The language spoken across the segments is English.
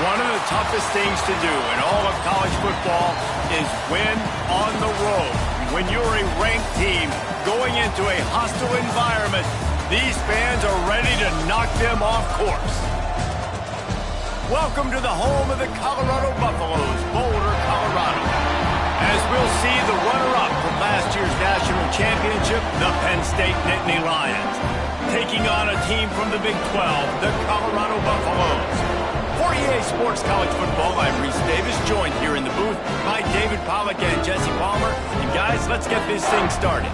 One of the toughest things to do in all of college football is win on the road. When you're a ranked team going into a hostile environment, these fans are ready to knock them off course. Welcome to the home of the Colorado Buffaloes, Boulder, Colorado. As we'll see the runner-up from last year's national championship, the Penn State Nittany Lions, taking on a team from the Big 12, the Colorado Buffaloes. For EA Sports College Football, I'm Reese Davis, joined here in the booth by David Pollack and Jesse Palmer. And guys, let's get this thing started.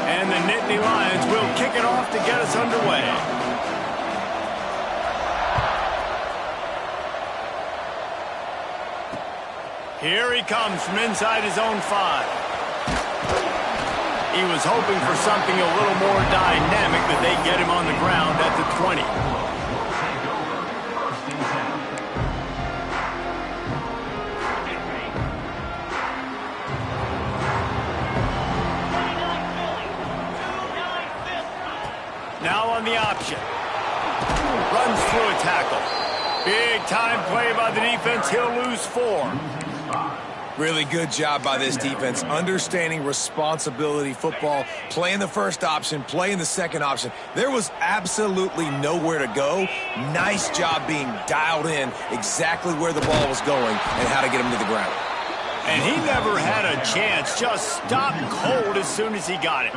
And the Nittany Lions will kick it off to get us underway. Here he comes from inside his own 5. He was hoping for something a little more dynamic, but they get him on the ground at the 20. Now on the option. Runs through a tackle. Big time play by the defense. He'll lose 4. Really good job by this defense, understanding responsibility football, playing the first option, playing the second option. There was absolutely nowhere to go. Nice job being dialed in exactly where the ball was going and how to get him to the ground. And he never had a chance, just stopped cold as soon as he got it.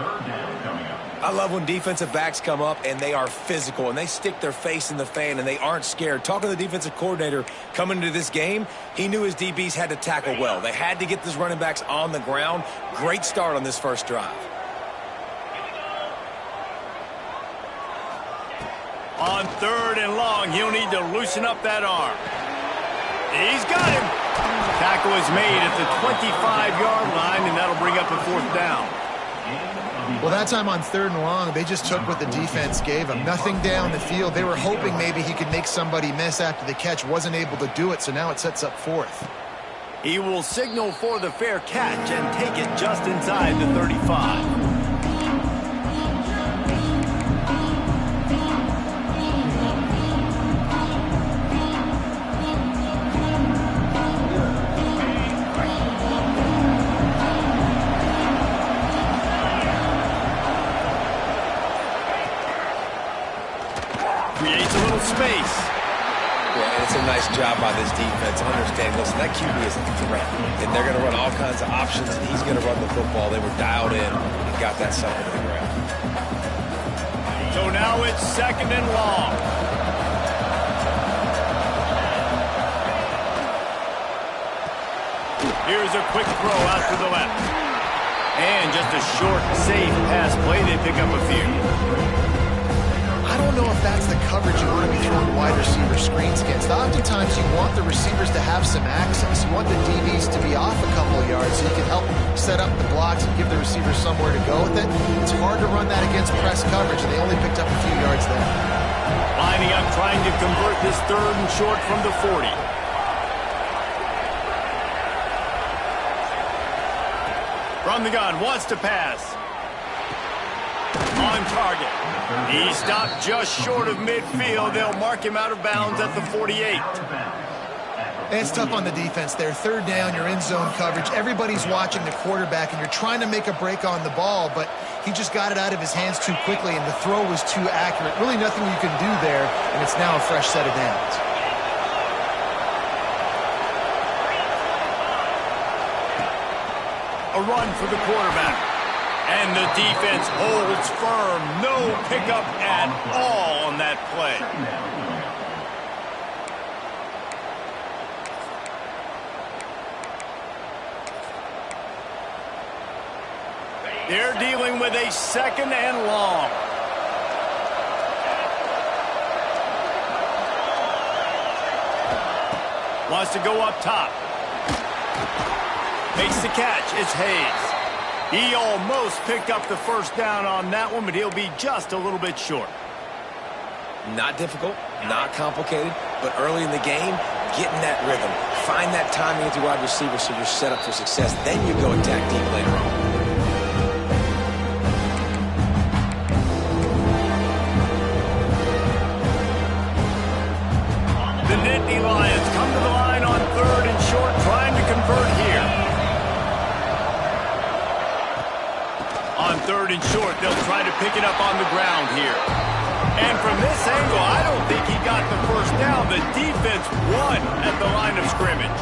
I love when defensive backs come up and they are physical and they stick their face in the fan and they aren't scared. Talking to the defensive coordinator coming into this game, he knew his DBs had to tackle well. They had to get these running backs on the ground. Great start on this first drive. On 3rd and long, he'll need to loosen up that arm. He's got him. Tackle is made at the 25-yard line, and that'll bring up a 4th down. Well, that time on 3rd and long, they just took what the defense gave them. Nothing down the field. They were hoping maybe he could make somebody miss after the catch. Wasn't able to do it, so now it sets up 4th. He will signal for the fair catch and take it just inside the 35. Creates a little space. Yeah, and it's a nice job by this defense. Understand, listen, that QB is a threat. And they're going to run all kinds of options, and he's going to run the football. They were dialed in and got that sucker to the ground. So now it's 2nd and long. Here's a quick throw out to the left. And just a short, safe pass play. They pick up a few. I don't know if that's the coverage you want to be throwing wide receiver screens against. Oftentimes, you want the receivers to have some access. You want the DBs to be off a couple of yards so you can help set up the blocks and give the receivers somewhere to go with it. It's hard to run that against press coverage, and they only picked up a few yards there. Lining up, trying to convert this 3rd and short from the 40. From the gun, wants to pass. On target. He stopped just short of midfield. They'll mark him out of bounds at the 48. It's tough on the defense there. 3rd down, you're in zone coverage. Everybody's watching the quarterback, and you're trying to make a break on the ball, but he just got it out of his hands too quickly, and the throw was too accurate. Really nothing you can do there, and it's now a fresh set of downs. A run for the quarterback. And the defense holds firm. No pickup at all on that play. They're dealing with a 2nd and long. Wants to go up top. Makes the catch. It's Hayes. He almost picked up the 1st down on that one, but he'll be just a little bit short. Not difficult, not complicated, but early in the game, get in that rhythm. Find that timing with your wide receiver so you're set up for success. Then you go attack deep later on. The Nittany Lions come to the line on 3rd and short, trying to convert here. On 3rd and short, they'll try to pick it up on the ground here. And from this angle, I don't think he got the first down. The defense won at the line of scrimmage.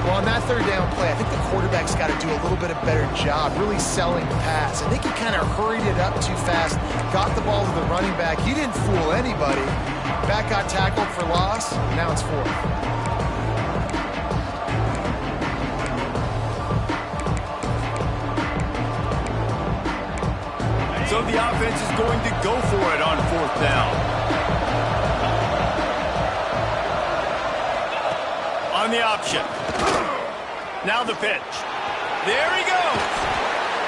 Well, on that 3rd down play, I think the quarterback's got to do a little bit of better job really selling the pass. I think he kind of hurried it up too fast, got the ball to the running back. He didn't fool anybody. Back got tackled for loss. Now it's 4th. So the offense is going to go for it on 4th down. On the option. Now the pitch. There he goes.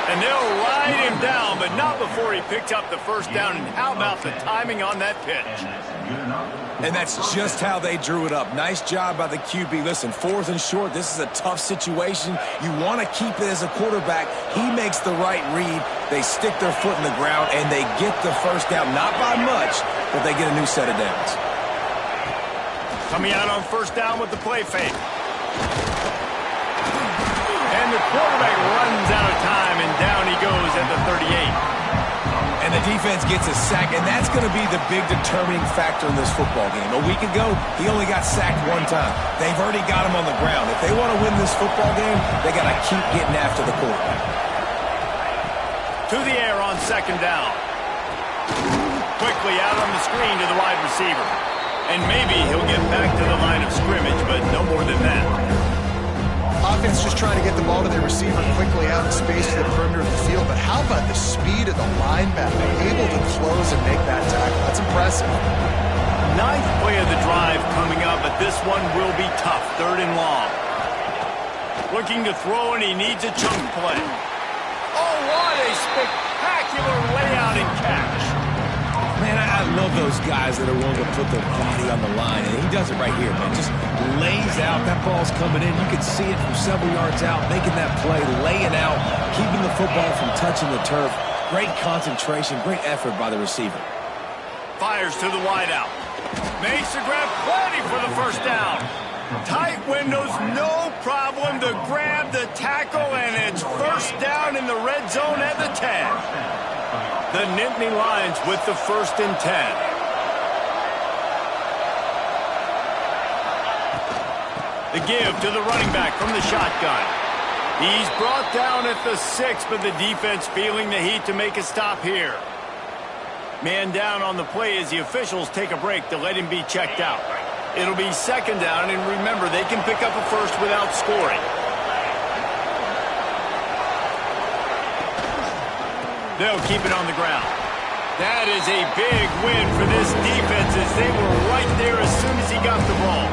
And they'll ride him down, but not before he picks up the first down. And how about the timing on that pitch? And that's just how they drew it up. Nice job by the QB. Listen, 4th and short, this is a tough situation. You want to keep it as a quarterback. He makes the right read. They stick their foot in the ground, and they get the first down. Not by much, but they get a new set of downs. Coming out on 1st down with the play fake. And the quarterback runs out of time, and down he goes at the 38. And the defense gets a sack, and that's going to be the big determining factor in this football game. A week ago, he only got sacked 1 time. They've already got him on the ground. If they want to win this football game, they got to keep getting after the quarterback. To the air on 2nd down. Quickly out on the screen to the wide receiver. And maybe he'll get back to the line of scrimmage, but no more than that. Offense just trying to get the ball to their receiver quickly out in space to the perimeter of the field. But how about the speed of the linebacker? Able to close and make that tackle. That's impressive. 9th play of the drive coming up, but this one will be tough. 3rd and long. Looking to throw, and he needs a chunk play. Oh, what a spectacular layout and catch. Man, I love those guys that are willing to put their body on the line, and he does it right here, man. Just lays out. That ball's coming in. You can see it from several yards out, making that play, laying out, keeping the football from touching the turf. Great concentration, great effort by the receiver. Fires to the wideout. Makes the grab, plenty for the first down. Tight windows, no problem to grab the tackle, and it's first down in the red zone at the 10. The Nittany Lions with the 1st and 10. The give to the running back from the shotgun. He's brought down at the 6, but the defense feeling the heat to make a stop here. Man down on the play as the officials take a break to let him be checked out. It'll be 2nd down, and remember, they can pick up a first without scoring. They'll keep it on the ground. That is a big win for this defense as they were right there as soon as he got the ball.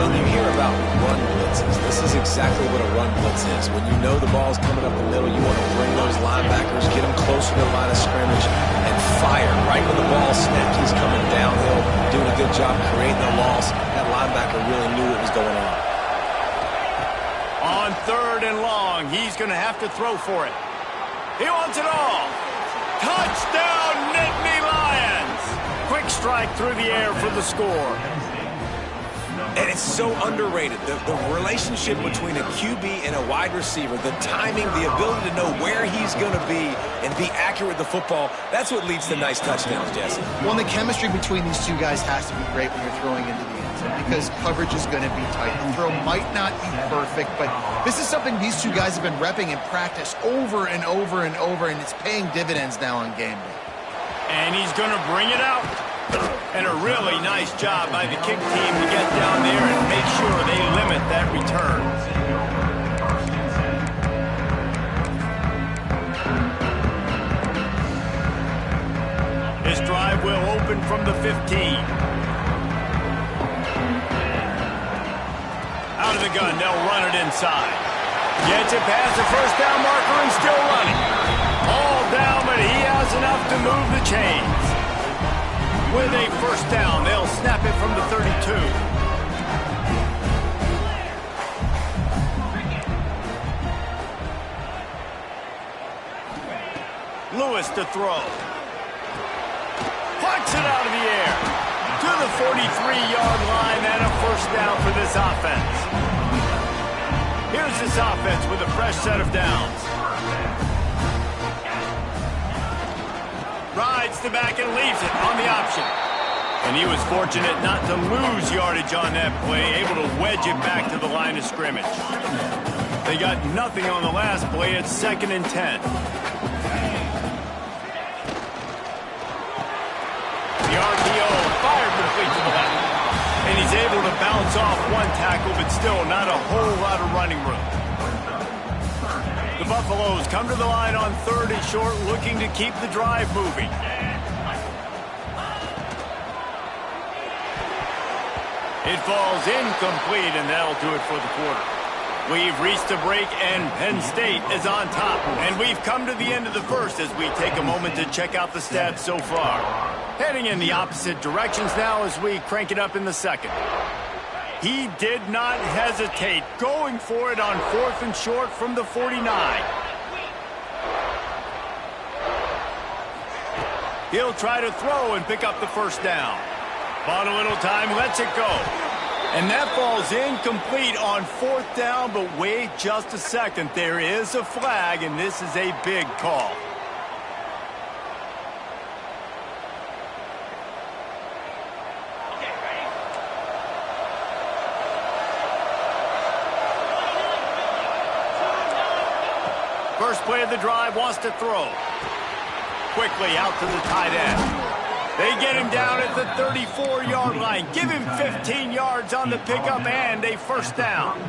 Well, you hear about run blitzes. This is exactly what a run blitz is. When you know the ball's coming up the middle, you want to bring those linebackers, get them closer to the line of scrimmage, and fire. Right when the ball snapped, he's coming downhill, doing a good job creating the loss. That linebacker really knew what was going on. On 3rd and long, he's going to have to throw for it. He wants it all. Touchdown, Nittany Lions. Quick strike through the air for the score. And it's so underrated. The relationship between a QB and a wide receiver, the timing, the ability to know where he's going to be and be accurate with the football, that's what leads to nice touchdowns, Jesse. Well, the chemistry between these two guys has to be great when you're throwing into the end zone because coverage is going to be tight. The throw might not be perfect, but this is something these two guys have been repping in practice over and over and over, and it's paying dividends now on game day. And he's going to bring it out. And a really nice job by the kick team to get down there and make sure they limit that return. This drive will open from the 15. Out of the gun, they'll run it inside. Gets it past the first down marker and still running. All down, but he has enough to move the chains. snap it from the 32. Lewis to throw. Plucks it out of the air. To the 43-yard line and a first down for this offense. Here's this offense with a fresh set of downs. Rides the back and leaves it on the option. And he was fortunate not to lose yardage on that play, able to wedge it back to the line of scrimmage. They got nothing on the last play. It's 2nd and 10. The RPO fired complete to the left. And he's able to bounce off one tackle, but still not a whole lot of running room. The Buffaloes come to the line on 3rd and short, looking to keep the drive moving. It falls incomplete, and that'll do it for the quarter. We've reached a break, and Penn State is on top. And we've come to the end of the first as we take a moment to check out the stats so far. Heading in the opposite directions now as we crank it up in the second. He did not hesitate, going for it on 4th and short from the 49. He'll try to throw and pick up the first down. Bought a little time, lets it go. And that falls incomplete on 4th down, but wait just a second. There is a flag, and this is a big call. First play of the drive, wants to throw. Quickly out to the tight end. They get him down at the 34-yard line. Give him 15 yards on the pickup and a first down.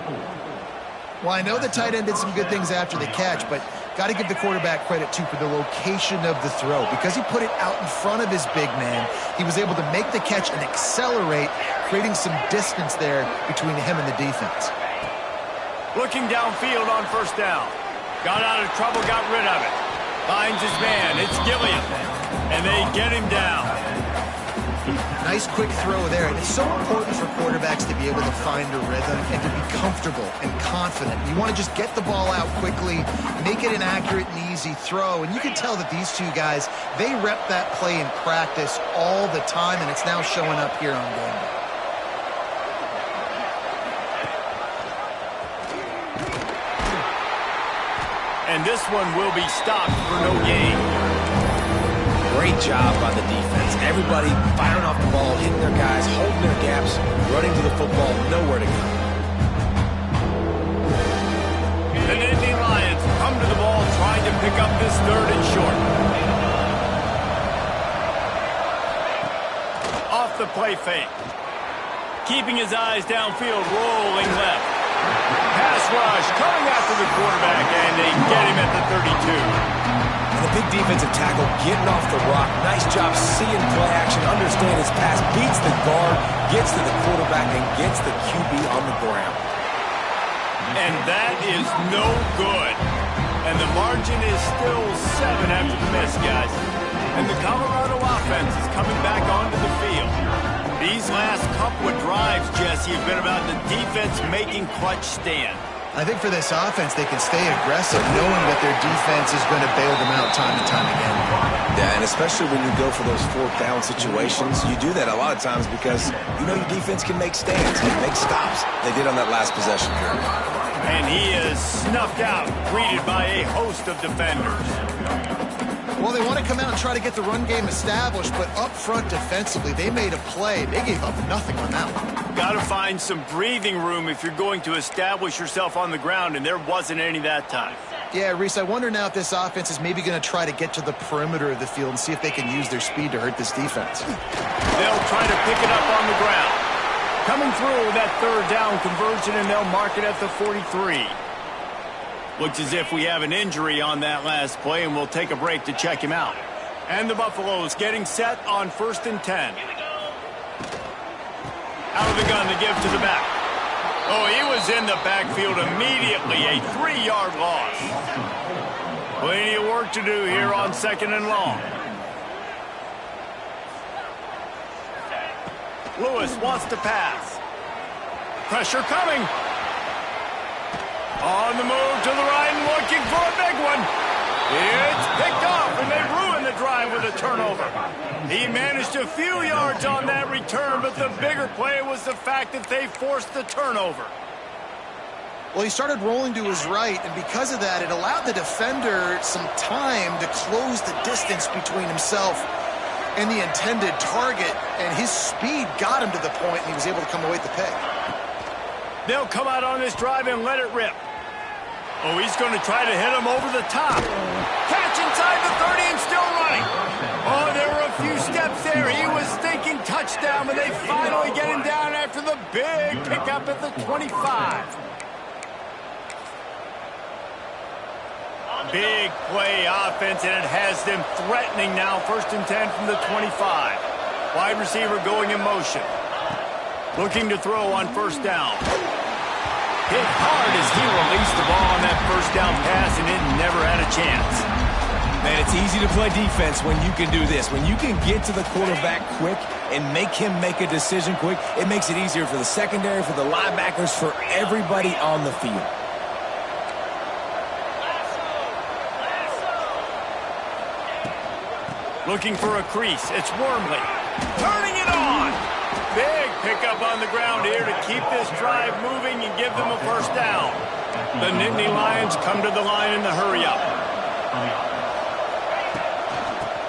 Well, I know the tight end did some good things after the catch, but got to give the quarterback credit, too, for the location of the throw. Because he put it out in front of his big man, he was able to make the catch and accelerate, creating some distance there between him and the defense. Looking downfield on first down. Got out of trouble, got rid of it. Finds his man. It's Gilliam. And they get him down. Nice quick throw there. And it's so important for quarterbacks to be able to find a rhythm and to be comfortable and confident. You want to just get the ball out quickly, make it an accurate and easy throw. And you can tell that these two guys, they rep that play in practice all the time, and it's now showing up here on game day. And this one will be stopped for no gain. Great job by the defense. Everybody firing off the ball, hitting their guys, holding their gaps, running to the football, nowhere to go. The Nittany Lions come to the ball trying to pick up this 3rd and short. Off the play fake. Keeping his eyes downfield, rolling left. Pass rush coming after the quarterback, and they get him at the 32. And the big defensive tackle getting off the rock. Nice job seeing play action, understand his pass, beats the guard, gets to the quarterback, and gets the QB on the ground. And that is no good. And the margin is still 7 after the miss, guys. And the Colorado offense is coming back onto the field. These last couple of drives, Jesse, have been about the defense making clutch stand. I think for this offense, they can stay aggressive knowing that their defense is going to bail them out time and time again. Yeah, and especially when you go for those 4th down situations, you do that a lot of times because you know your defense can make stands, can make stops. They did on that last possession here. And he is snuffed out, greeted by a host of defenders. Well, they want to come out and try to get the run game established, but up front defensively, they made a play. They gave up nothing on that one. Got to find some breathing room if you're going to establish yourself on the ground, and there wasn't any that time. Yeah, Reese, I wonder now if this offense is maybe going to try to get to the perimeter of the field and see if they can use their speed to hurt this defense. They'll try to pick it up on the ground. Coming through that 3rd down conversion, and they'll mark it at the 43. Looks as if we have an injury on that last play, and we'll take a break to check him out. And the Buffaloes getting set on 1st and 10. Out of the gun to give to the back. Oh, he was in the backfield immediately. A 3-yard loss. Plenty of work to do here on 2nd and long. Lewis wants to pass. Pressure coming. On the move to the right and looking for a big one. It's picked off, and they ruin the drive with a turnover. He managed a few yards on that return, but the bigger play was the fact that they forced the turnover. Well, he started rolling to his right, and because of that, it allowed the defender some time to close the distance between himself and the intended target, and his speed got him to the point, and he was able to come away with the pick. They'll come out on this drive and let it rip. Oh, he's going to try to hit him over the top. Catch inside the 30 and still running. Oh, there were a few steps there. He was thinking touchdown, but they finally get him down after the big pickup at the 25. Big play offense, and it has them threatening now. 1st and 10 from the 25. Wide receiver going in motion. Looking to throw on 1st down. Hit hard as he released the ball on that 1st down pass, and it never had a chance. Man, it's easy to play defense when you can do this. When you can get to the quarterback quick and make him make a decision quick, it makes it easier for the secondary, for the linebackers, for everybody on the field. Looking for a crease. It's Wormley. Turning it on. Big pickup on the ground here to keep this drive moving and give them a 1st down. The Nittany Lions come to the line in the hurry-up.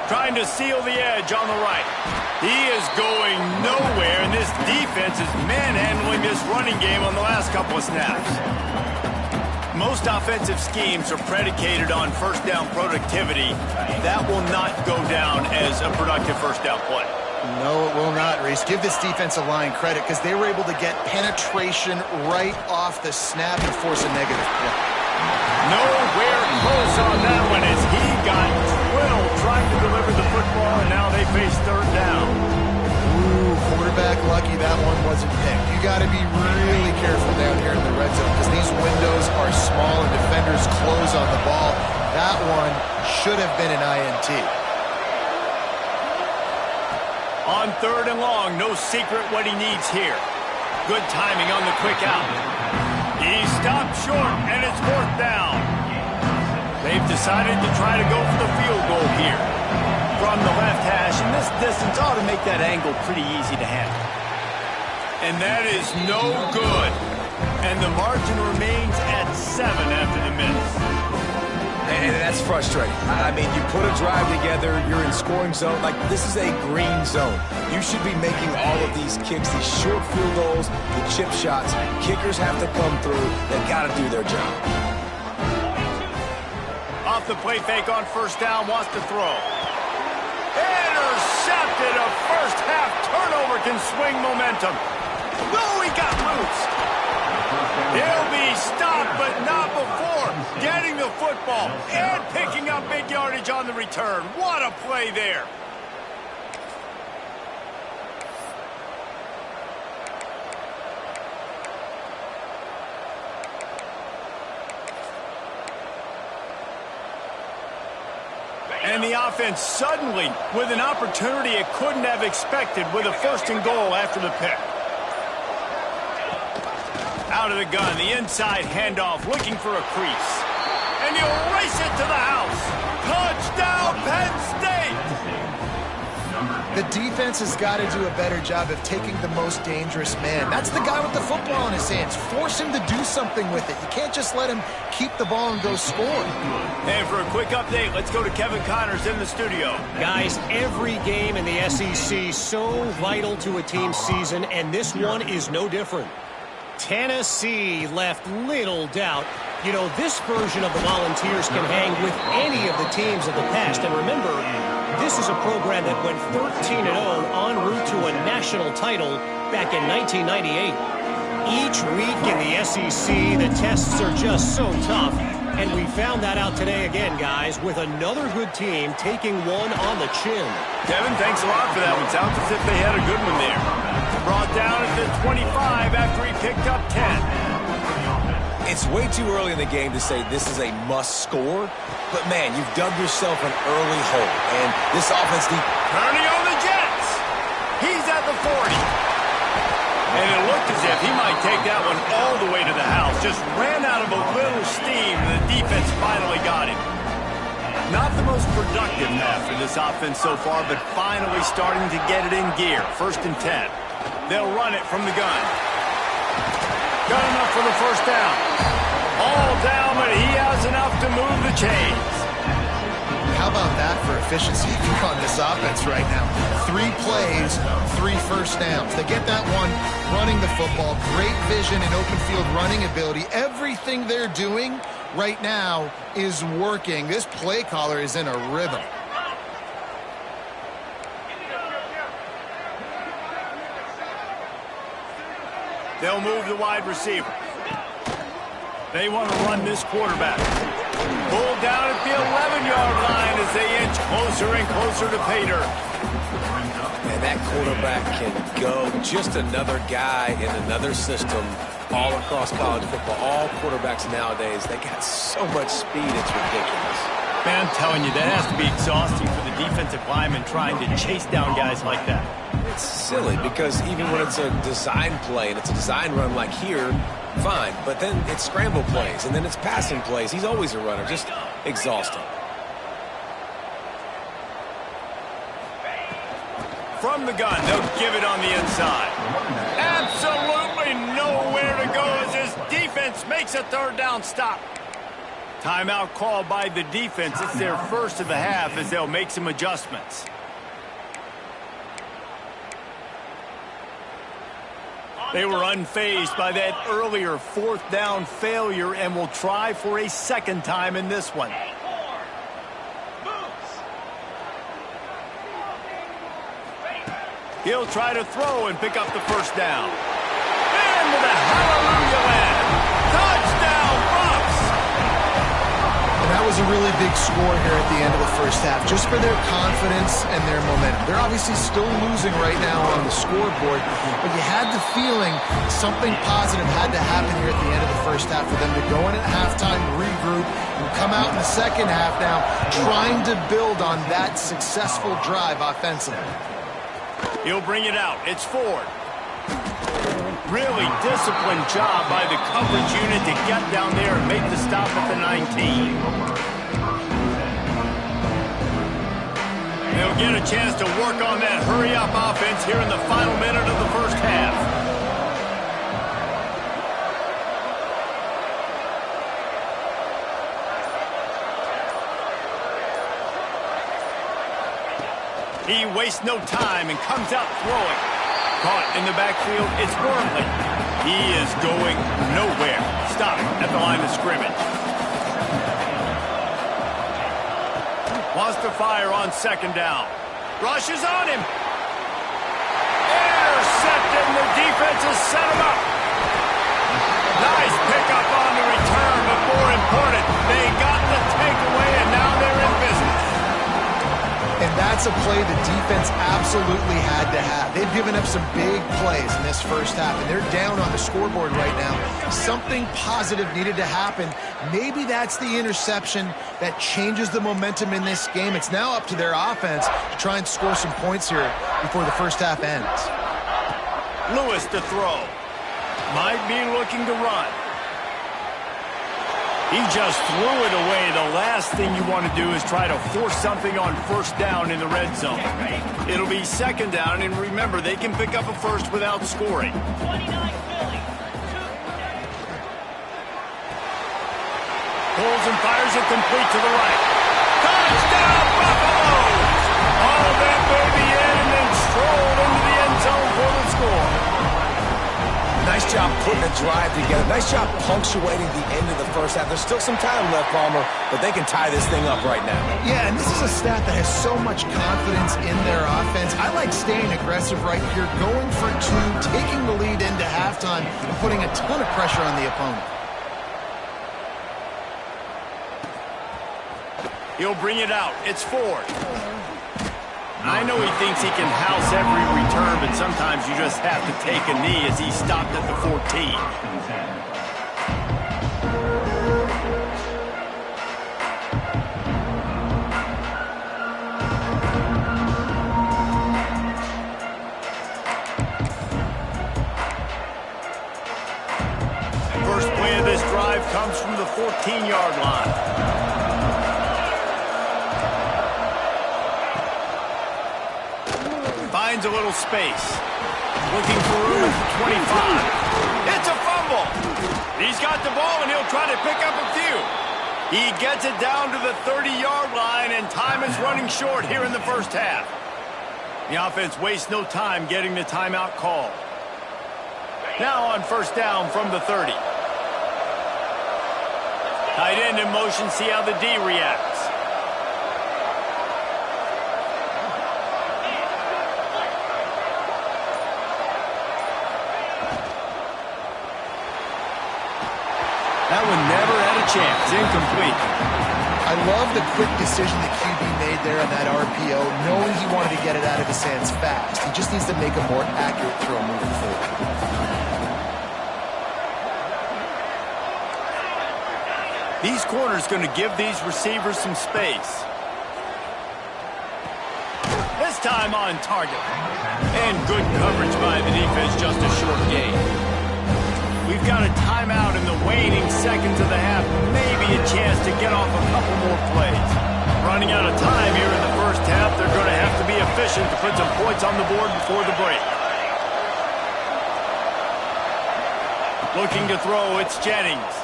Trying to seal the edge on the right. He is going nowhere, and this defense is manhandling this running game on the last couple of snaps. Most offensive schemes are predicated on 1st down productivity. That will not go down as a productive 1st down play. No, it will not, Reese. Give this defensive line credit because they were able to get penetration right off the snap and force a negative play. Nowhere close on that one as he got twiddled trying to deliver the football, and now they face 3rd down. Ooh, quarterback lucky that one wasn't picked. You got to be really careful down here in the red zone because these windows are small and defenders close on the ball. That one should have been an INT. On 3rd and long, no secret what he needs here. Good timing on the quick out. He stopped short, and it's 4th down. They've decided to try to go for the field goal here. From the left hash, and this distance ought to make that angle pretty easy to handle. And that is no good. And the margin remains at 7 after the miss. And that's frustrating. I mean, you put a drive together, you're in scoring zone. Like, this is a green zone. You should be making all of these kicks, these short field goals, the chip shots. Kickers have to come through. They've got to do their job. Off the play fake on 1st down, wants to throw. Intercepted. A 1st half turnover can swing momentum. No, he got loose. He'll be stopped, but not before getting the football and picking up big yardage on the return. What a play there. And the offense suddenly with an opportunity it couldn't have expected with a 1st and goal after the pick. Out of the gun, the inside handoff, looking for a crease. And he'll race it to the house. Touchdown, Penn State! The defense has got to do a better job of taking the most dangerous man. That's the guy with the football in his hands. Force him to do something with it. You can't just let him keep the ball and go score. And for a quick update, let's go to Kevin Connors in the studio. Guys, every game in the SEC so vital to a team's season, and this one is no different. Tennessee left little doubt. You know, this version of the Volunteers can hang with any of the teams of the past. And remember, this is a program that went 13-0 en route to a national title back in 1998. Each week in the SEC, the tests are just so tough. And we found that out today again, guys, with another good team taking one on the chin. Kevin, thanks a lot for that one. Sounds as if they had a good one there. Brought down at the 25 after he picked up 10. It's way too early in the game to say this is a must score, but man, you've dug yourself an early hole, and this offense needs... Turning on the Jets. He's at the 40. if he might take that one all the way to the house. Just ran out of a little steam, and the defense finally got him. Not the most productive half for this offense so far, but finally starting to get it in gear. 1st and 10. They'll run it from the gun. Got enough for the first down. All down, but he has enough to move the chains. How about that for efficiency if you're on this offense right now? 3 plays, 3 first downs. They get that one running the football. Great vision and open field running ability. Everything they're doing right now is working. This play caller is in a rhythm. They'll move the wide receiver. They want to run this quarterback. Pulled down at the 11-yard line as they inch closer and closer to pay dirt. And that quarterback can go. Just another guy in another system all across college football. All quarterbacks nowadays, they got so much speed, it's ridiculous. Man, I'm telling you, that has to be exhausting for the defensive lineman trying to chase down guys like that. It's silly because even when it's a design play and it's a design run like here, fine. But then it's scramble plays and then it's passing plays. He's always a runner. Just exhausting. From the gun, they'll give it on the inside. Absolutely nowhere to go as his defense makes a 3rd down stop. Timeout called by the defense. It's their first of the half as they'll make some adjustments. They were unfazed by that earlier 4th down failure and will try for a 2nd time in this one. He'll try to throw and pick up the 1st down. Into the hallelujah land. Touchdown, Bucks! And that was a really big score here at the end of the first half, just for their confidence and their momentum. They're obviously still losing right now on the scoreboard, but you had the feeling something positive had to happen here at the end of the first half for them to go in at halftime, regroup, and come out in the second half now trying to build on that successful drive offensively. He'll bring it out. It's Ford. Really disciplined job by the coverage unit to get down there and make the stop at the 19. They'll get a chance to work on that hurry-up offense here in the final minute of the first half. He wastes no time and comes out throwing. Caught in the backfield, it's Wormley. He is going nowhere. Stop at the line of scrimmage. Wants to fire on 2nd down. Rushes on him. Intercepted, and the defense has set him up. Nice pickup on the return, but more important, they got the takeaway, and now they're in business. And that's a play the defense absolutely had to have. They've given up some big plays in this first half, and they're down on the scoreboard right now. Something positive needed to happen. Maybe that's the interception that changes the momentum in this game. It's now up to their offense to try and score some points here before the first half ends. Lewis to throw. Might be looking to run. He just threw it away. The last thing you want to do is try to force something on 1st down in the red zone. It'll be 2nd down, and remember, they can pick up a 1st without scoring. Pulls and fires it complete to the right. Touchdown, Buffaloes! All that baby in and then strolled into the end zone for the score. Nice job putting a drive together. Nice job punctuating the end of the first half. There's still some time left, Palmer, but they can tie this thing up right now. Yeah, and this is a staff that has so much confidence in their offense. I like staying aggressive right here, going for 2, taking the lead into halftime, and putting a ton of pressure on the opponent. He'll bring it out. It's Ford. I know he thinks he can house every return, but sometimes you just have to take a knee as he stopped at the 14. 14-yard line. Finds a little space. Looking for room at the 25. It's a fumble. He's got the ball, and he'll try to pick up a few. He gets it down to the 30-yard line, and time is running short here in the first half. The offense wastes no time getting the timeout call. Now on first down from the 30. Tight end in motion, see how the D reacts. That one never had a chance. Incomplete. I love the quick decision the QB made there on that RPO, knowing he wanted to get it out of his hands fast. He just needs to make a more accurate throw moving forward. These corners going to give these receivers some space. This time on target. And good coverage by the defense, just a short gain. We've got a timeout in the waning seconds of the half. Maybe a chance to get off a couple more plays. Running out of time here in the first half. They're going to have to be efficient to put some points on the board before the break. Looking to throw, it's Jennings.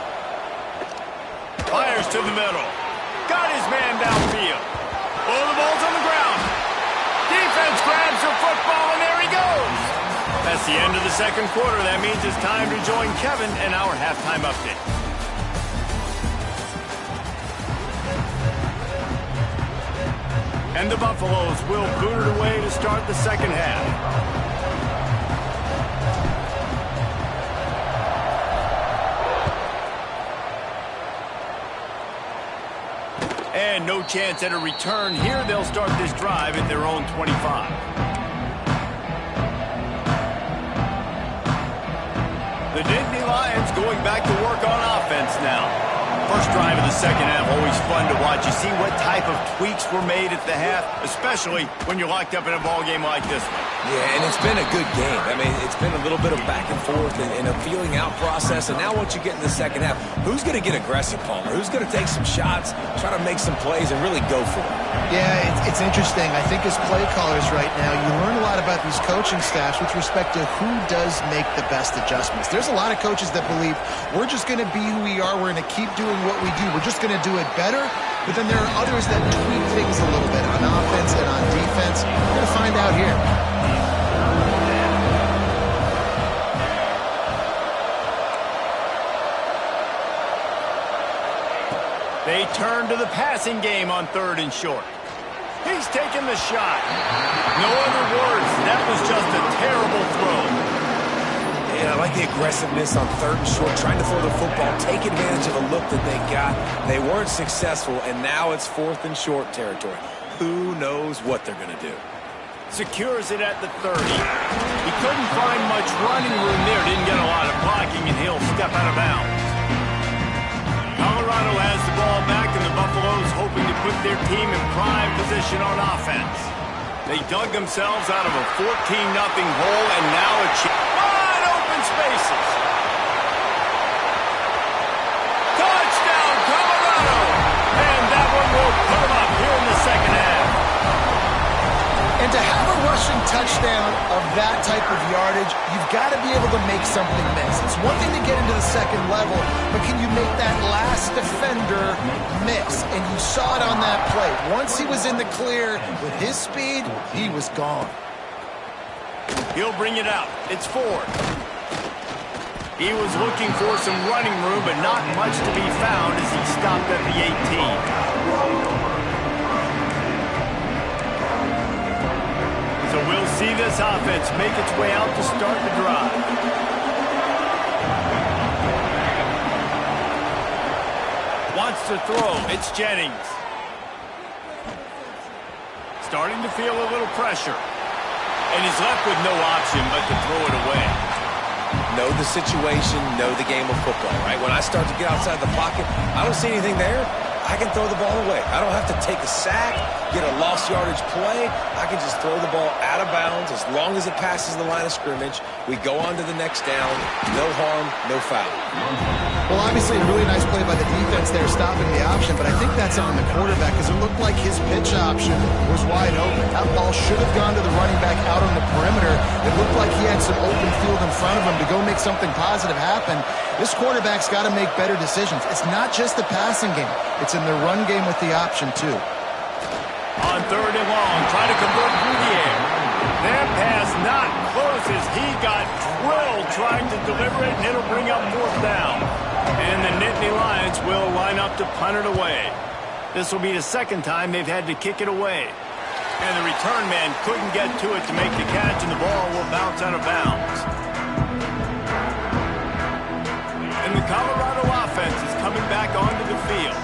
Fires to the middle. Got his man downfield. Oh, the ball's on the ground. Defense grabs the football, and there he goes. That's the end of the second quarter. That means it's time to join Kevin in our halftime update. And the Buffaloes will boot it away to start the second half. And no chance at a return. Here they'll start this drive at their own 25. The Nittany Lions going back to work on offense now. First drive of the second half, always fun to watch. You see what type of tweaks were made at the half, especially when you're locked up in a ball game like this one. Yeah, and it's been a good game. I mean, it's been a little bit of back and forth and a feeling out process. And now once you get in the second half, who's going to get aggressive, Palmer? Who's going to take some shots, try to make some plays, and really go for it? Yeah, it's interesting. I think as play callers right now, you learn a lot about these coaching staffs with respect to who does make the best adjustments. There's a lot of coaches that believe we're just going to be who we are. We're going to keep doing what we do. We're just going to do it better. But then there are others that tweak things a little bit on offense and on defense. We're going to find out here. They turn to the passing game on third and short. He's taking the shot. No other words. That was just a terrible throw. Yeah, I like the aggressiveness on third and short, trying to throw the football, take advantage of the look that they got. They weren't successful, and now it's fourth and short territory. Who knows what they're going to do? Secures it at the 30. He couldn't find much running room there. Didn't get a lot of blocking, and he'll step out of bounds. Colorado has the ball back, and the Buffaloes hoping to put their team in prime position on offense. They dug themselves out of a 14-0 hole, and now a wide open spaces. Touchdown, Colorado! And that one will put them up here in the second half. And to have a rushing touchdown of that type of yardage, you've got to be able to make something miss. It's one thing to get into the second level, but can you make that last defender miss? And you saw it on that play. Once he was in the clear with his speed, he was gone. He'll bring it out. It's Ford. He was looking for some running room, but not much to be found as he stopped at the 18. So we'll see this offense make its way out to start the drive. Wants to throw. It's Jennings. Starting to feel a little pressure. And he's left with no option but to throw it away. Know the situation, know the game of football, right? When I start to get outside the pocket, I don't see anything there. I can throw the ball away. I don't have to take a sack, get a lost yardage play. I can just throw the ball out of bounds as long as it passes the line of scrimmage. We go on to the next down. No harm, no foul. Well, obviously a really nice play by the defense there, stopping the option, but I think that's on the quarterback because it looked like his pitch option was wide open. That ball should have gone to the running back out on the perimeter. It looked like he had some open field in front of him to go make something positive happen. This quarterback's got to make better decisions. It's not just the passing game. It's in the run game with the option, too. On 3rd and long, trying to convert through the air. Their pass not close as he got drilled trying to deliver it, and it'll bring up 4th down. And the Nittany Lions will line up to punt it away. This will be the 2nd time they've had to kick it away. And the return man couldn't get to it to make the catch, and the ball will bounce out of bounds. And the Colorado offense is coming back onto the field.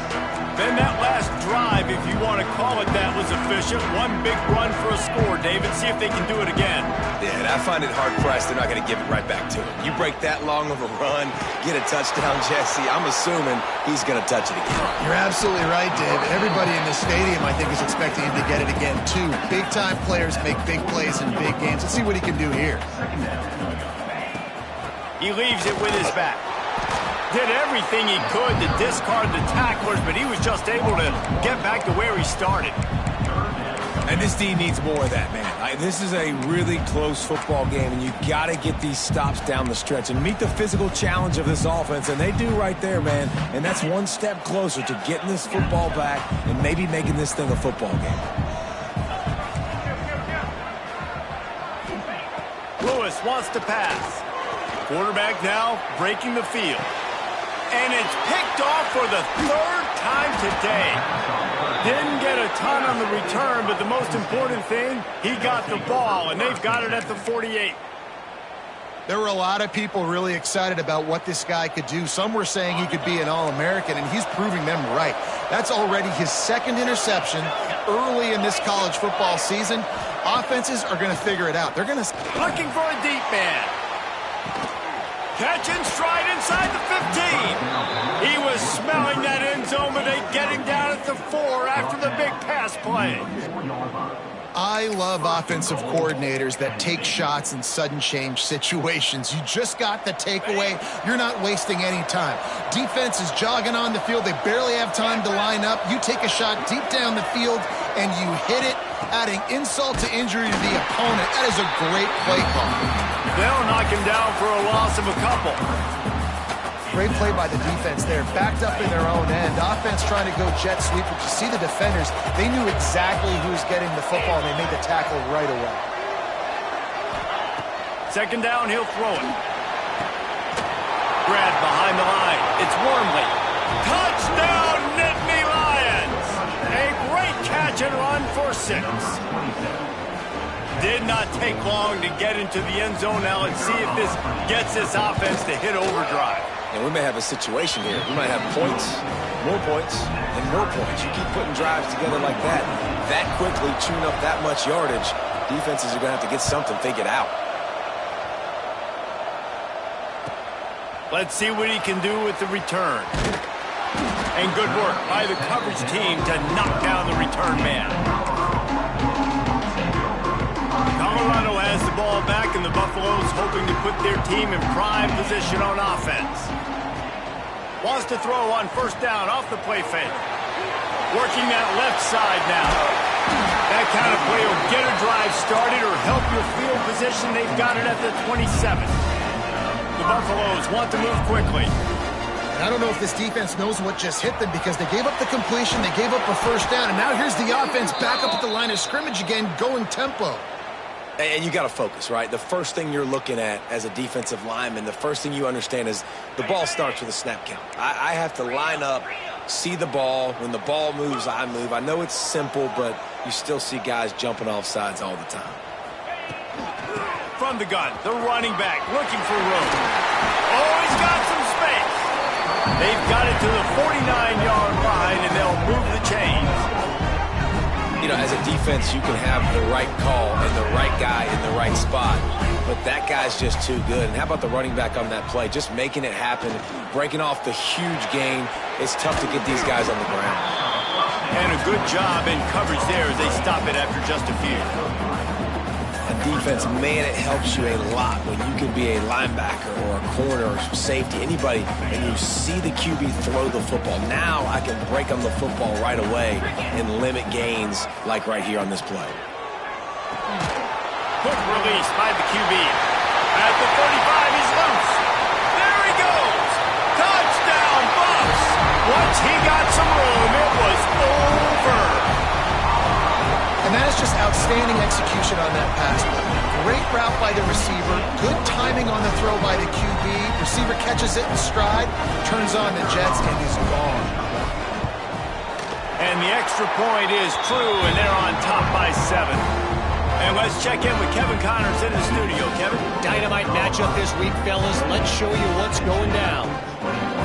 Then that last drive, if you want to call it that, was efficient. One big run for a score, David. See if they can do it again. Yeah, and I find it hard-pressed they're not going to give it right back to him. You break that long of a run, get a touchdown, Jesse, I'm assuming he's going to touch it again. You're absolutely right, Dave. Everybody in the stadium, I think, is expecting him to get it again, too. Big-time players make big plays in big games. Let's see what he can do here. He leaves it with his back. Did everything he could to discard the tacklers, but he was just able to get back to where he started. And this D needs more of that, man. This is a really close football game, and you got to get these stops down the stretch and meet the physical challenge of this offense, and they do right there, man. And that's one step closer to getting this football back and maybe making this thing a football game. Lewis wants to pass. Quarterback now breaking the field. And it's picked off for the 3rd time today. Didn't get a ton on the return, but the most important thing, he got the ball, and they've got it at the 48. There were a lot of people really excited about what this guy could do. Some were saying he could be an All-American, and he's proving them right. That's already his 2nd interception early in this college football season. Offenses are going to figure it out. They're going to... Looking for a deep man. Catch and stride inside the 15. He was smelling that end zone, but they get him down at the 4 after the big pass play. I love offensive coordinators that take shots in sudden change situations. You just got the takeaway. You're not wasting any time. Defense is jogging on the field. They barely have time to line up. You take a shot deep down the field, and you hit it, adding insult to injury to the opponent. That is a great play call. They'll knock him down for a loss of a couple. Great play by the defense there. Backed up in their own end. Offense trying to go jet sweep, but you see the defenders. They knew exactly who was getting the football, and they made the tackle right away. 2nd down, he'll throw it. Grabbed behind the line. It's Wormley. Touchdown, Nittany Lions! A great catch and run for 6. Did not take long to get into the end zone. Now let's see if this gets this offense to hit overdrive. And we may have a situation here. We might have points, and more points. You keep putting drives together like that, that quickly, chewing up that much yardage, defenses are going to have to get something figured out. Let's see what he can do with the return. And good work by the coverage team to knock down the return man. Colorado has the ball back, and the Buffaloes hoping to put their team in prime position on offense. Wants to throw on 1st down off the play fake. Working that left side now. That kind of play will get a drive started or help your field position. They've got it at the 27. The Buffaloes want to move quickly. And I don't know if this defense knows what just hit them because they gave up the completion, they gave up a 1st down, and now here's the offense back up at the line of scrimmage again, going tempo. And you got to focus, right? The first thing you're looking at as a defensive lineman, the first thing you understand is the ball starts with a snap count. I have to line up, see the ball. When the ball moves, I move. I know it's simple, but you still see guys jumping off sides all the time. From the gun, the running back looking for room. Oh, he's got some space. They've got it to the 49-yard line, and they'll move the chains. You know, as a defense, you can have the right call and the right guy in the right spot. but that guy's just too good. And how about the running back on that play? Just making it happen, breaking off the huge gain. It's tough to get these guys on the ground. And a good job in coverage there as they stop it after just a few. And defense, man, it helps you a lot when you can be a linebacker or a corner or safety, anybody, and you see the QB throw the football. Now I can break on the football right away and limit gains like right here on this play. Quick release by the QB. At the 35, he's loose. There he goes. Touchdown, Bucks. Once he got some room, it was over. And that is just outstanding execution on that pass play. Great route by the receiver. Good timing on the throw by the QB. Receiver catches it in stride, turns on the jets, and is gone. And the extra point is true, and they're on top by 7. And let's check in with Kevin Connors in the studio. Kevin? Dynamite matchup this week, fellas. Let's show you what's going down.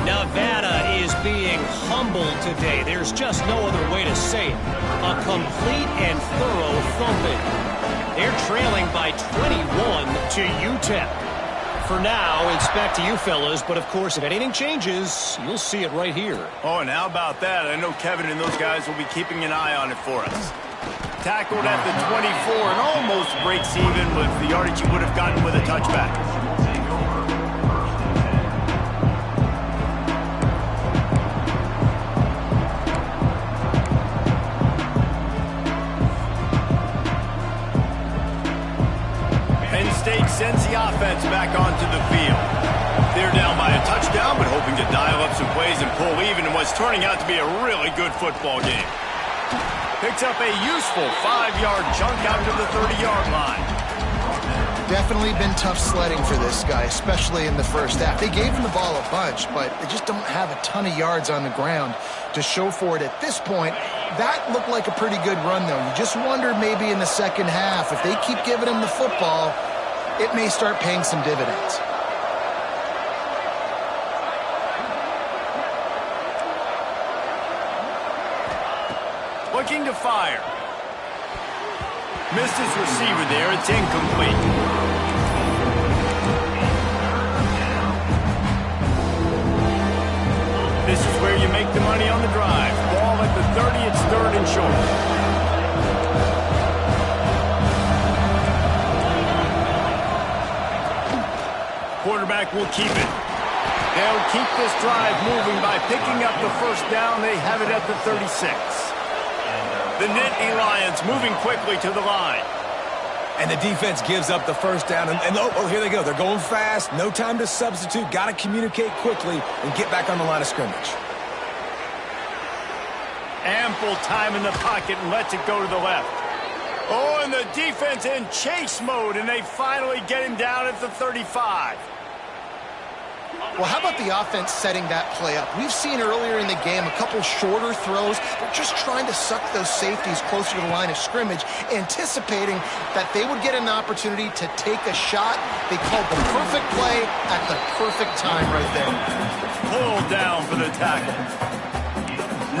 Nevada is being humbled today. There's just no other way to say it. A complete and thorough thumping. They're trailing by 21 to UTEP. For now, it's back to you fellas, but of course, if anything changes, you'll see it right here. Oh, and how about that? I know Kevin and those guys will be keeping an eye on it for us. Tackled at the 24 and almost breaks even with the yardage he would have gotten with a touchback. Penn State sends the offense back onto the field. They're down by a touchdown, but hoping to dial up some plays and pull even in what's turning out to be a really good football game. Picks up a useful 5-yard chunk out to the 30-yard line. Definitely been tough sledding for this guy, especially in the first half. They gave him the ball a bunch, but they just don't have a ton of yards on the ground to show for it at this point. That looked like a pretty good run, though. You just wonder maybe in the second half, if they keep giving him the football, it may start paying some dividends. Looking to fire. Missed his receiver there. It's incomplete. This is where you make the money on the drive. Ball at the 30. It's 3rd and short. Quarterback will keep it. They'll keep this drive moving by picking up the first down. They have it at the 36. The Nittany Lions moving quickly to the line. And the defense gives up the first down. And oh, here they go. They're going fast. No time to substitute. Got to communicate quickly and get back on the line of scrimmage. Ample time in the pocket and lets it go to the left. Oh, and the defense in chase mode, and they finally get him down at the 35. Well, how about the offense setting that play up? We've seen earlier in the game a couple shorter throws. They're just trying to suck those safeties closer to the line of scrimmage, anticipating that they would get an opportunity to take a shot. They called the perfect play at the perfect time right there. Pulled down for the tackle.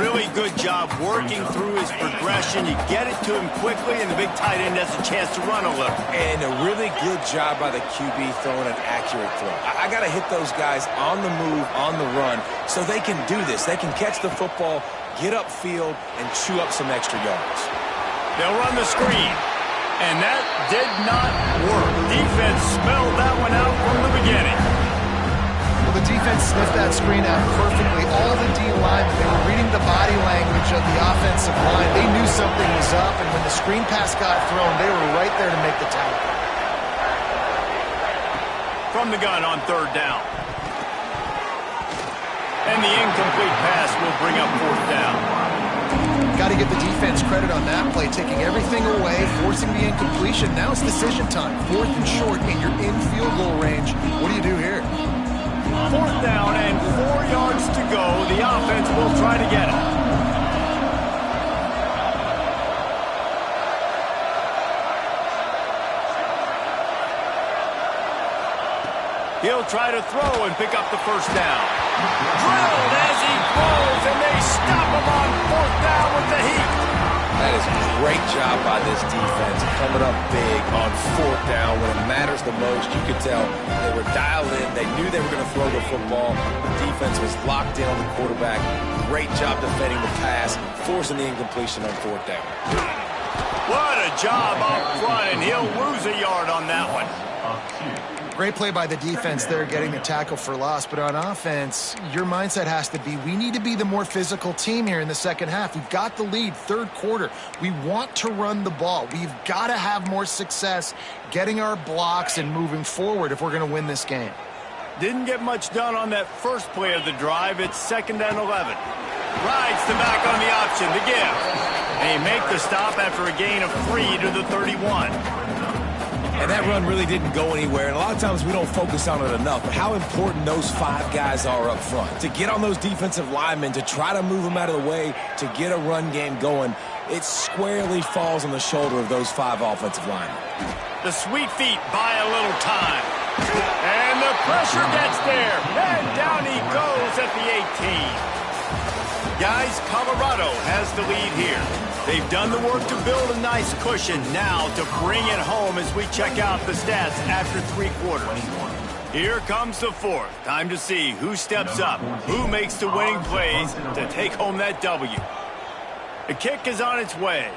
Really good job working through his progression. You get it to him quickly, and the big tight end has a chance to run a little. And a really good job by the QB throwing an accurate throw. I got to hit those guys on the move, on the run, so they can do this. They can catch the football, get upfield, and chew up some extra yards. They'll run the screen, and that did not work. Defense smelled that one out from the beginning. Well, the defense sniffed that screen out perfectly. All the D-linemen, they were reading the body language of the offensive line. They knew something was up, and when the screen pass got thrown, they were right there to make the tackle. From the gun on 3rd down. And the incomplete pass will bring up 4th down. Got to give the defense credit on that play, taking everything away, forcing the incompletion. Now it's decision time. 4th and short, and you're in field goal range. What do you do here? 4th down and 4 yards to go. The offense will try to get it. He'll try to throw and pick up the first down. Drilled as he throws, and they stop him on 4th down with the heat. That is a great job by this defense, coming up big on 4th down when it matters the most. You could tell they were dialed in. They knew they were going to throw the football. The defense was locked in on the quarterback. Great job defending the pass, forcing the incompletion on 4th down. What a job up front, and he'll lose a yard on that one. Great play by the defense there, getting the tackle for loss. But on offense, your mindset has to be, we need to be the more physical team here in the second half. We've got the lead, 3rd quarter. We want to run the ball. We've got to have more success getting our blocks and moving forward if we're going to win this game. Didn't get much done on that first play of the drive. It's 2nd and 11. Rides the back on the option, the give. They make the stop after a gain of 3 to the 31. And that run really didn't go anywhere. And a lot of times we don't focus on it enough. But how important those 5 guys are up front. To get on those defensive linemen, to try to move them out of the way, to get a run game going, it squarely falls on the shoulder of those 5 offensive linemen. The sweet feet buy a little time. And the pressure gets there. And down he goes at the 18. Guys, Colorado has the lead here. They've done the work to build a nice cushion. Now to bring it home as we check out the stats after 3 quarters. Here comes the 4th. Time to see who steps up, who makes the winning plays to take home that W. The kick is on its way.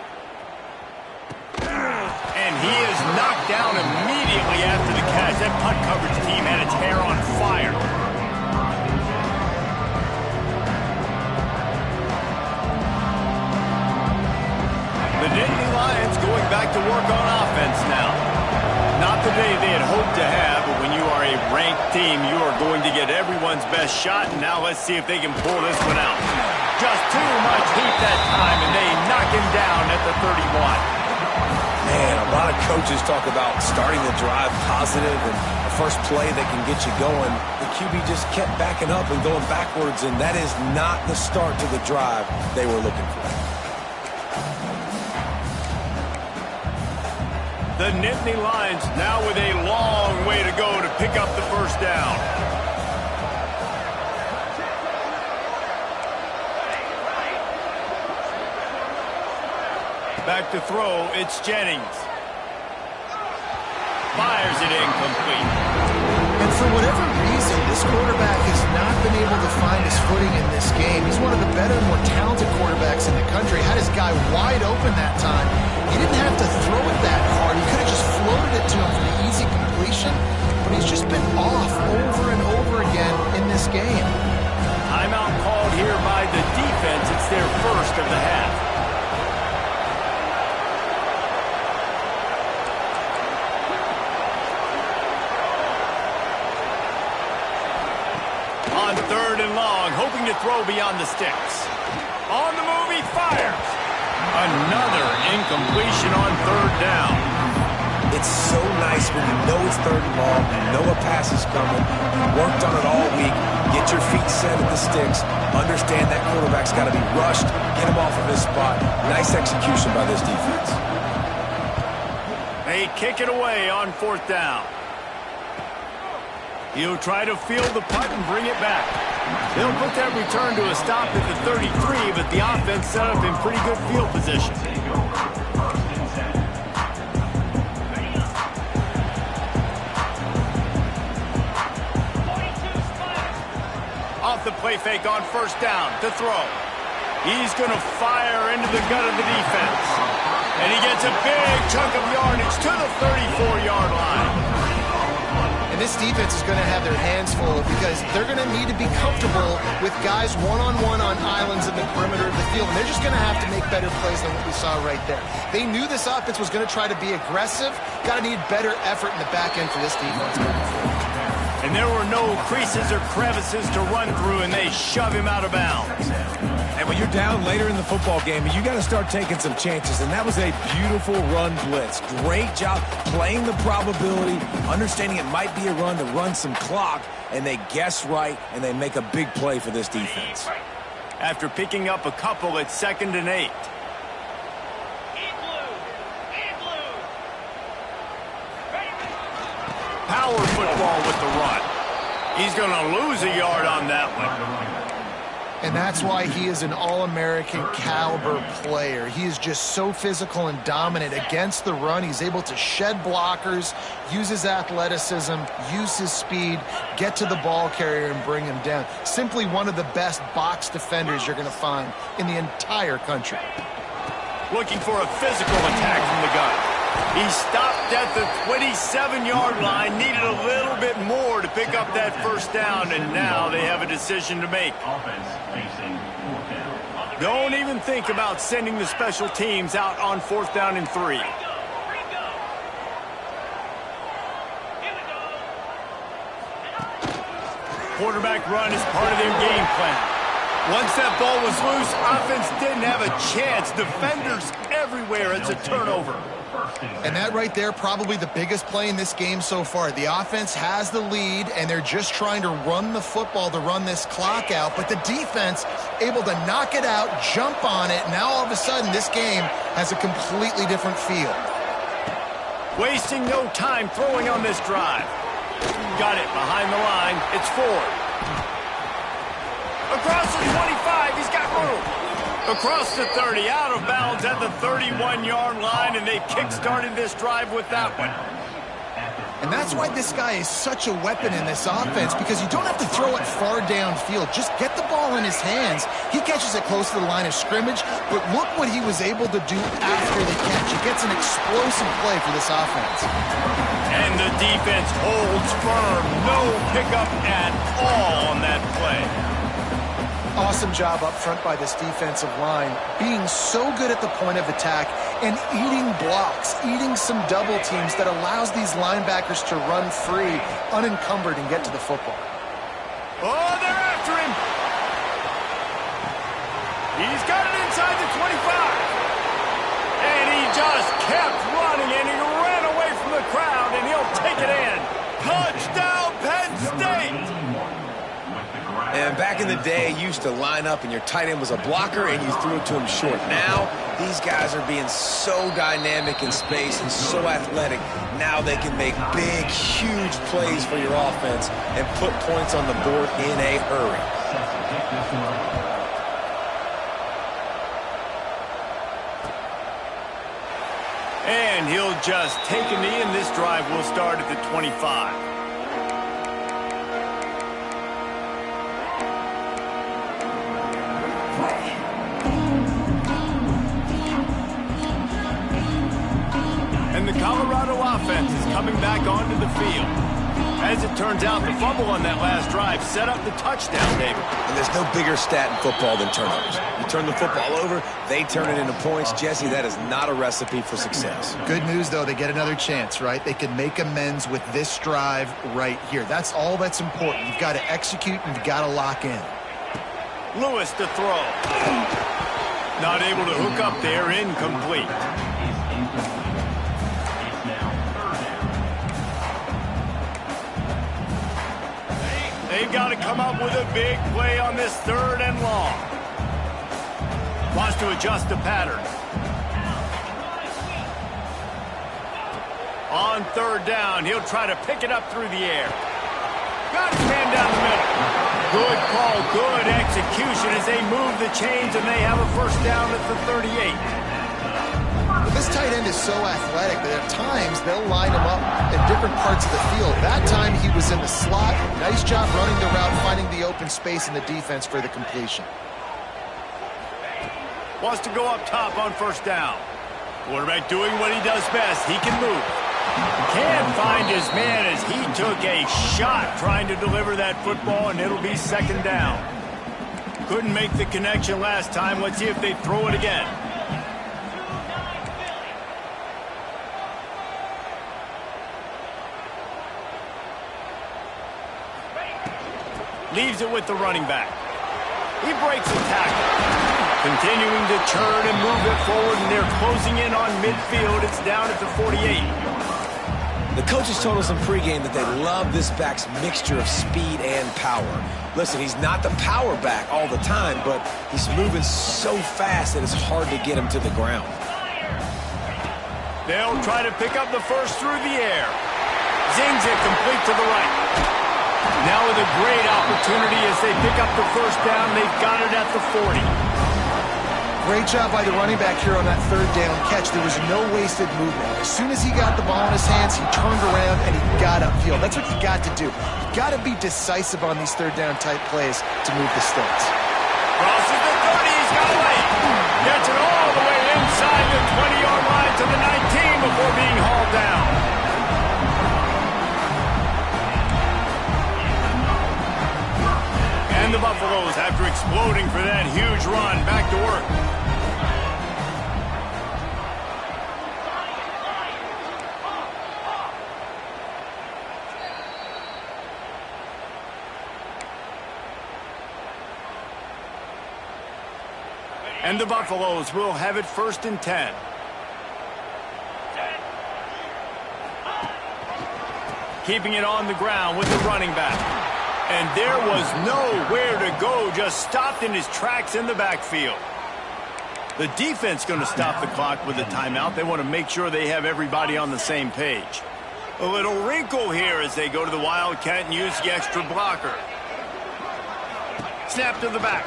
And he is knocked down immediately after the catch. That punt coverage team had its hair on fire. The Nittany Lions going back to work on offense now. Not the day they had hoped to have, but when you are a ranked team, you are going to get everyone's best shot, and now let's see if they can pull this one out. Just too much heat that time, and they knock him down at the 31. Man, a lot of coaches talk about starting the drive positive and the first play that can get you going. The QB just kept backing up and going backwards, and that is not the start to the drive they were looking for. The Nittany Lions now with a long way to go to pick up the 1st down. Back to throw, it's Jennings. Fires it incomplete. And for whatever reason, this quarterback has not been able to find his footing in this game. He's one of the better, more talented quarterbacks in the country. Had his guy wide open that time. He didn't have to throw it that hard. He could have just floated it to him for the easy completion, but he's just been off over and over again in this game. Timeout called here by the defense. It's their first of the half. On 3rd and long, hoping to throw beyond the sticks. On the move, he fires. Another incompletion on 3rd down. It's so nice when you know it's 3rd and long, you know a pass is coming, you worked on it all week, get your feet set at the sticks, understand that quarterback's got to be rushed, get him off of his spot. Nice execution by this defense. They kick it away on 4th down. He'll try to field the punt and bring it back. They'll put that return to a stop at the 33, but the offense set up in pretty good field position. Off the play fake on 1st down to throw. He's going to fire into the gut of the defense. And he gets a big chunk of yardage to the 34-yard line. And this defense is going to have their hands full because they're going to need to be comfortable with guys one-on-one on islands in the perimeter of the field. And they're just going to have to make better plays than what we saw right there. They knew this offense was going to try to be aggressive. Got to need better effort in the back end for this defense going forward. And there were no creases or crevices to run through, and they shove him out of bounds. And when you're down later in the football game, you got to start taking some chances. And that was a beautiful run blitz. Great job playing the probability, understanding it might be a run to run some clock, and they guess right, and they make a big play for this defense. After picking up a couple at 2nd and 8. Power football with the run. He's going to lose a yard on that one. And that's why he is an All-American caliber player. He is just so physical and dominant against the run. He's able to shed blockers, use his athleticism, use his speed, get to the ball carrier and bring him down. Simply one of the best box defenders you're going to find in the entire country. Looking for a physical attack from the gun. He stopped at the 27-yard line, needed a little bit more to pick up that first down, and now they have a decision to make. Don't even think about sending the special teams out on 4th down and 3. Quarterback run is part of their game plan. Once that ball was loose, offense didn't have a chance. Defenders everywhere. It's a turnover. And that right there, probably the biggest play in this game so far. The offense has the lead, and they're just trying to run the football to run this clock out. But the defense able to knock it out, jump on it. Now all of a sudden, this game has a completely different feel. Wasting no time throwing on this drive. Got it behind the line. It's Ford. Across the 25, he's got room. Across the 30, out of bounds at the 31-yard line, and they kick-started this drive with that one. And that's why this guy is such a weapon in this offense, because you don't have to throw it far downfield. Just get the ball in his hands. He catches it close to the line of scrimmage, but look what he was able to do after the catch. He gets an explosive play for this offense. And the defense holds firm. No pickup at all on that play. Awesome job up front by this defensive line, being so good at the point of attack and eating blocks, eating some double teams that allows these linebackers to run free, unencumbered, and get to the football. Oh, they're after him. He's got it inside the 25. And he just kept running, and he ran away from the crowd, and he'll take it in. Touchdown, Penn State! And back in the day, you used to line up and your tight end was a blocker and you threw it to him short. Now, these guys are being so dynamic in space and so athletic. Now they can make big, huge plays for your offense and put points on the board in a hurry. And he'll just take a knee, and this drive will start at the 25. And the Colorado offense is coming back onto the field. As it turns out, the fumble on that last drive set up the touchdown, David. And there's no bigger stat in football than turnovers. You turn the football over, they turn it into points. Jesse, that is not a recipe for success. Good news, though, they get another chance, right? They can make amends with this drive right here. That's all that's important. You've got to execute and you've got to lock in. Lewis to throw. Not able to hook up there, incomplete. They've got to come up with a big play on this 3rd and long. Wants to adjust the pattern. On 3rd down, he'll try to pick it up through the air. Got his man down the middle. Good call, good execution as they move the chains, and they have a first down at the 38. This tight end is so athletic that at times they'll line him up in different parts of the field. That time he was in the slot. Nice job running the route, finding the open space in the defense for the completion. Wants to go up top on 1st down. Quarterback doing what he does best. He can move. Can't find his man as he took a shot trying to deliver that football, and it'll be 2nd down. Couldn't make the connection last time. Let's see if they throw it again. Leaves it with the running back. He breaks the tackle. Continuing to churn and move it forward, and they're closing in on midfield. It's down at the 48. The coaches told us in pregame that they love this back's mixture of speed and power. Listen, he's not the power back all the time, but he's moving so fast that it's hard to get him to the ground. They'll try to pick up the first through the air. Zings it complete to the right. Now with a great opportunity as they pick up the first down. They've got it at the 40. Great job by the running back here on that third down catch. There was no wasted movement. As soon as he got the ball in his hands, he turned around and he got upfield. That's what you got to do. You got to be decisive on these third down type plays to move the sticks. Crosses the 30. He's got away. Gets it all the way inside the 20-yard line to the 19 before being hauled down. And the Buffaloes, after exploding for that huge run, back to work. And the Buffaloes will have it 1st and 10. Keeping it on the ground with the running back. And there was nowhere to go, just stopped in his tracks in the backfield. The defense going to stop the clock with a timeout. They want to make sure they have everybody on the same page. A little wrinkle here as they go to the Wildcat and use the extra blocker. Snap to the back.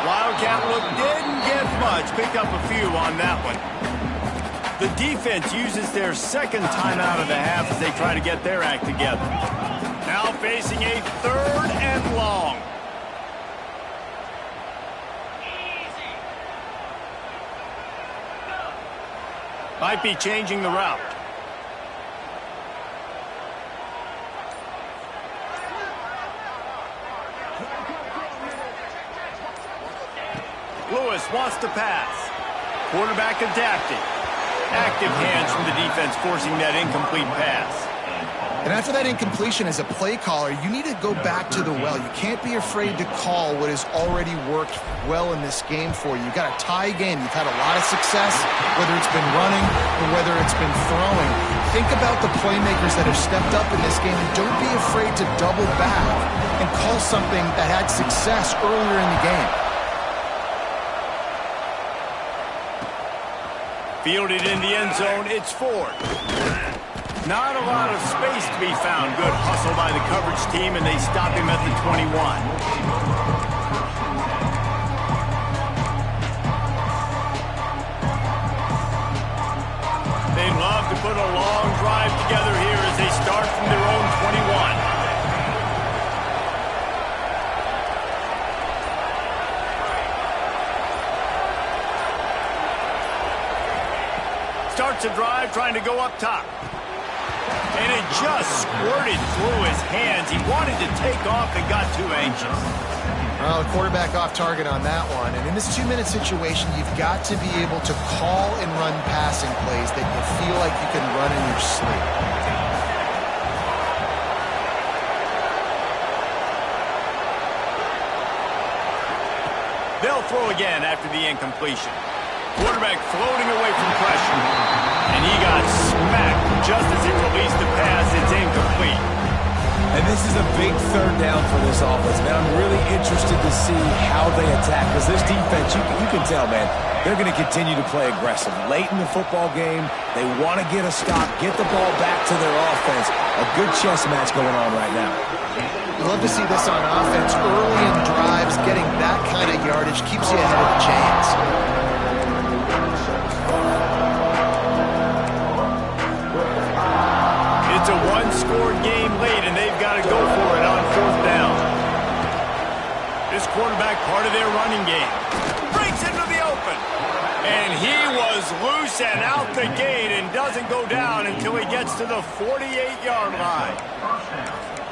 Wildcat look didn't get much. Picked up a few on that one. The defense uses their second timeout of the half as they try to get their act together. Now facing a 3rd and long. Might be changing the route. Lewis wants to pass. Quarterback adapting. Active hands from the defense forcing that incomplete pass. And after that incompletion, as a play caller, you need to go back to the well. You can't be afraid to call what has already worked well in this game for you. You've got a tie game. You've had a lot of success, whether it's been running or whether it's been throwing. Think about the playmakers that have stepped up in this game, and don't be afraid to double back and call something that had success earlier in the game. Fielded in the end zone, it's Ford. Not a lot of space to be found. Good hustle by the coverage team, and they stop him at the 21. They'd love to put a long drive together here as they start from their own 21. Starts a drive trying to go up top. And it just squirted through his hands. He wanted to take off and got too anxious. Well, the quarterback off target on that one. And in this 2-minute situation, you've got to be able to call and run passing plays that you feel like you can run in your sleep. They'll throw again after the incompletion. Quarterback floating away from pressure. And he got smacked just as he released the pass. It's incomplete. And this is a big 3rd down for this offense, man. I'm really interested to see how they attack, because this defense, you can tell, man, they're going to continue to play aggressive. Late in the football game, they want to get a stop, get the ball back to their offense. A good chess match going on right now. You love to see this on offense. Early in drives, getting that kind of yardage keeps you ahead of the chains. It's a one-score game late, and they've got to go for it on 4th down. This quarterback, part of their running game, breaks into the open. And he was loose and out the gate and doesn't go down until he gets to the 48-yard line.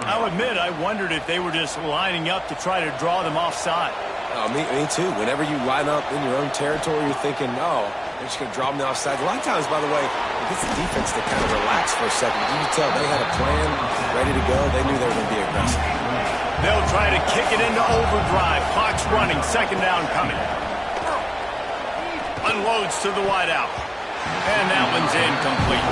I'll admit, I wondered if they were just lining up to try to draw them offside. Oh, me too. Whenever you line up in your own territory, you're thinking, oh, they're just going to draw them offside. A lot of times, by the way, it gets the defense to kind of relax for a second. You can tell they had a plan, ready to go. They knew they were going to be aggressive. They'll try to kick it into overdrive. Clock's running. 2nd down coming. Unloads to the wideout. And that one's incomplete.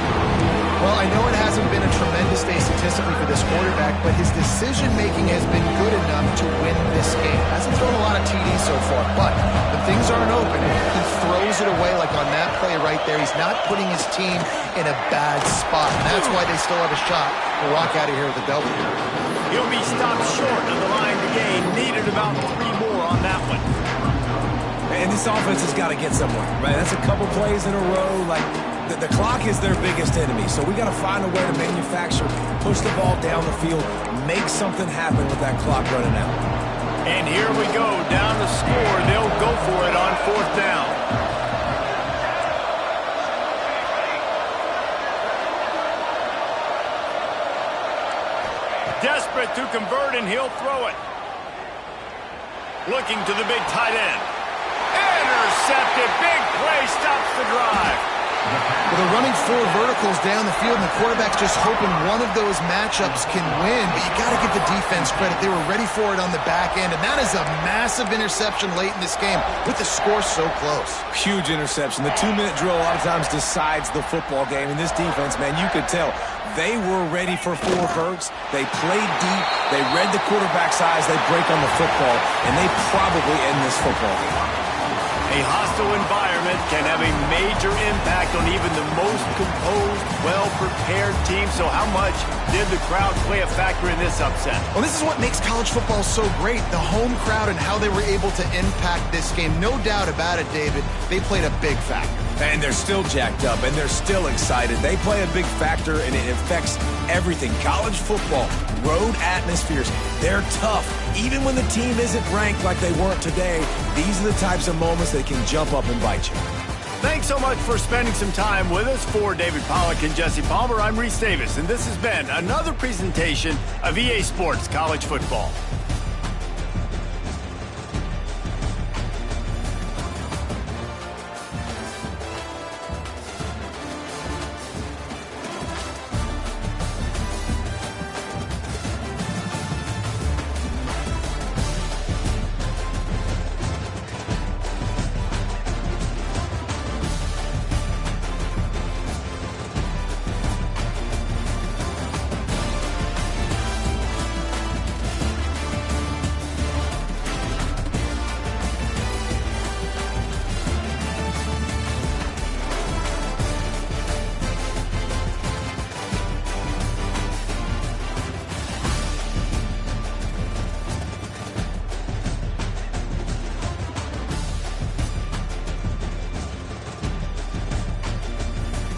Well, I know it hasn't been a tremendous day statistically for this quarterback, but his decision-making has been good enough to win this game. Hasn't thrown a lot of TDs so far, but when things aren't open, he throws it away like on that play right there. He's not putting his team in a bad spot, and that's why they still have a shot to walk out of here with a W. He'll be stopped short of the line to gain. Needed about 3 more on that one. And this offense has got to get somewhere, right? That's a couple plays in a row. Like, the clock is their biggest enemy, so we got to find a way to manufacture, push the ball down the field, make something happen with that clock running out. And here we go, down the score. They'll go for it on 4th down. Desperate to convert, and he'll throw it. Looking to the big tight end. Intercepted. Big play stops the drive. Well, they're running 4 verticals down the field, and the quarterback's just hoping one of those matchups can win. But you got to give the defense credit. They were ready for it on the back end, and that is a massive interception late in this game with the score so close. Huge interception. The 2-minute drill a lot of times decides the football game. And this defense, man, you could tell they were ready for 4 verts. They played deep. They read the quarterback's eyes. They break on the football, and they probably end this football game. A hostile environment can have a major impact on even the most composed, well-prepared team. So how much did the crowd play a factor in this upset? Well, this is what makes college football so great, the home crowd and how they were able to impact this game. No doubt about it, David. They played a big factor. And they're still jacked up, and they're still excited. They play a big factor, and it affects everything. College football, road atmospheres, they're tough. Even when the team isn't ranked like they weren't today, these are the types of moments that can jump up and bite you. Thanks so much for spending some time with us. For David Pollack and Jesse Palmer, I'm Reese Davis, and this has been another presentation of EA Sports College Football.